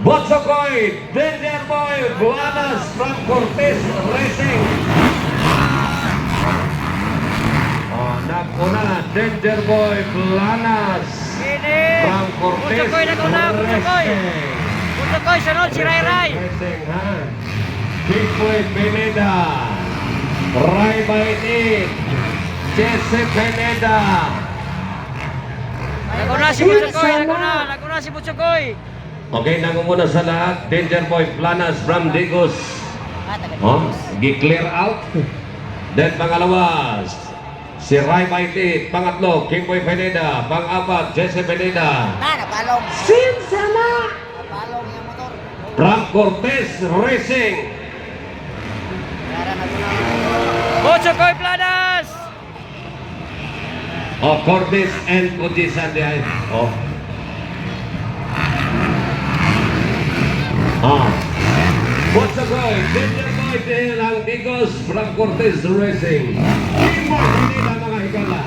Botsokoy, Danger Boy, Buanas from Cortez Racing. Naguna, Danger Boy, Buanas from Cortez Botsokoy naguna, Botsokoy. Racing. Botsokoy, sunod si Ray Ray. Racing, ha? Chicoy Pineda, Ray Baitit, Jesse Pineda. Naguna si Botsokoy, naguna si Botsokoy. Okay, nangunguna sa lahat, Danger Boy Planas from Digos. Gi-clear out. Then pangalawa, si Ray Baitit. Pangatlo, Kimboy Pineda. Pang-apat, Jesse Pineda. Napalong. Sinsana! Napalong yung motor. From Cortez Racing. Botsokoy Planas. Cortez and Pujisan diay. Botsokoy, Danger Boy din ang Digos from Cortez Racing. Kimboy Pineda mga higala.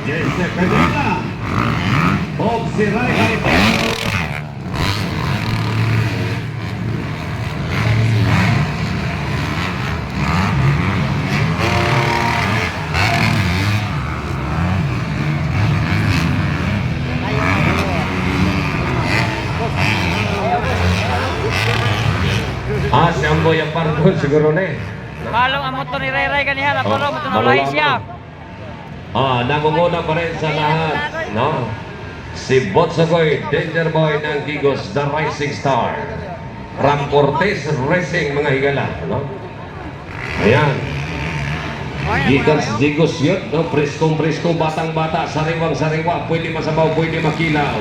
Jesse Pineda. O si Ray Baitit. Si Amboy ang parkour siguro na eh. Palong ang motor ni Ray Ray kanihan, napalong motor na lahi siya. Nangunguna pa rin sa lahat, no? Si Botsokoy, Danger Boy ng Digos, the Rising Star. From Cortez Racing, mga higala, no? Ayan. Gikan sa Digos yun, no? Preskong-presko, batang-bata, sariwang-sariwa, pwede masabaw, pwede makilaw.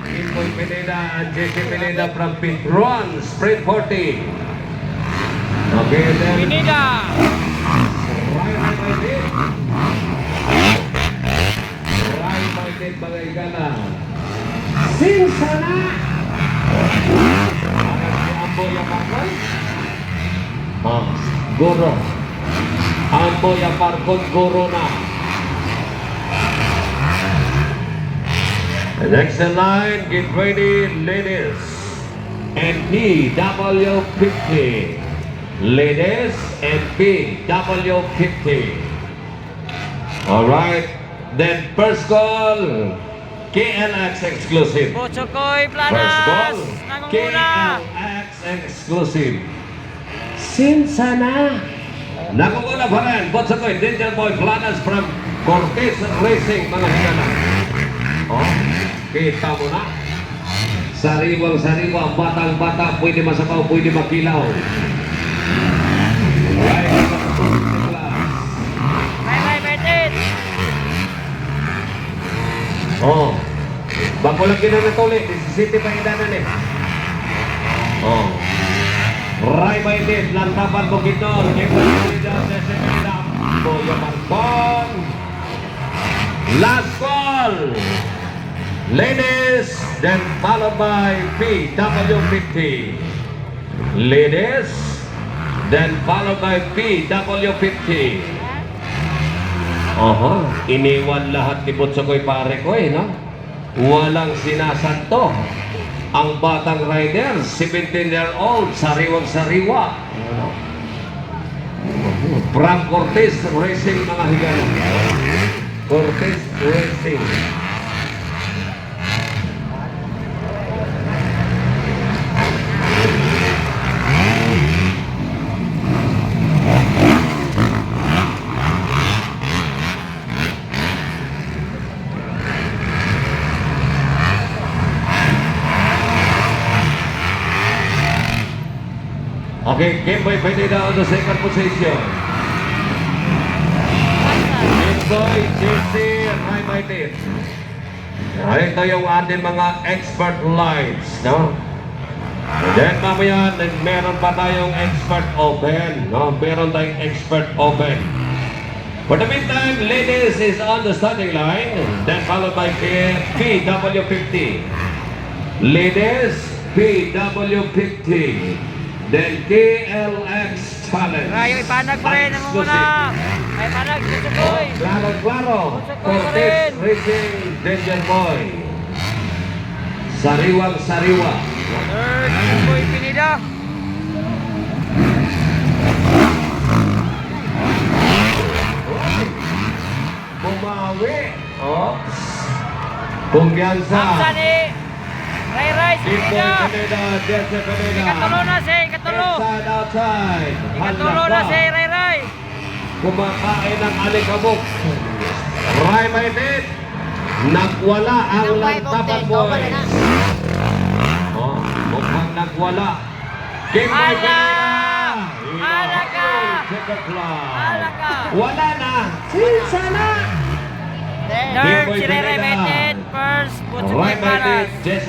Kimboy Pineda and Jesse Pineda from Pitron, Sprint 40. Okay, then. Pineda. Right by it. Right by it, bagay gala. Sinsana! Parang si Amboy Aparcon. Guro. Amboy Aparcon, guro na. Next in line, get ready, ladies. And PW50. Ladies and PW50. Alright. Then first call, KLX exclusive. Botsokoy First Planas. call, Nangunguna. KLX exclusive. Sinsana. Nangunguna pa rin. Botsokoy, Danger Boy Planas from Cortez Racing, mga higala. Kita mo na. Sariwang-sariwa, batang-bata, pwede masabaw, pwede makilaw. Ray Baitit. Bago lang ginanatuli, 17 pa idanan eh. Ray Baitit, lantapan Bukidnon, last call. Ladies, then followed by PW50. Ladies, then followed by PW50. Iniwan lahat ni Botsokoy pare ko eh, no? Walang sinasanto. Ang batang rider, 17-year-old, sariwang-sariwa. From Cortez Racing, mga higala. Cortez Racing. Okay, Kimboy Pineda on the second position. Kimboy, Jesse, Ray Baitit. Ito yung ating mga expert lights, no? And then mamaya, meron pa tayong expert open, no? Meron tayong expert open. For the meantime, ladies is on the starting line, then followed by PW50. Ladies, PW50. Then KLX Palace. Rayo ipanag pa rin ang muna. Ay panag, susukoy. Klaro. Susukoy pa Cortez rin. Racing, Danger Boy. Sariwang Sariwa. Third, susukoy Pinida. Bumawi. Oops. Kumpiyansa. Hamsa ni Ray Ray si Big Boy Pinida. Pineda, Jesse Pineda. Ikatulo na si, ikatulo. Inside, outside. Ikatulo na si Ray Ray. Kumakain ng alikabok. Ray Maitit. Nagwala ang Lantapan Boys. Oh, mukhang nagwala. King Boy Ala! Pineda. Ala ka! Second fly. Ala ka! Wala na. Sinsa na. Third, si Ray Ray Maited. First, Butsukoy Ray Paras. Maitit, Jesse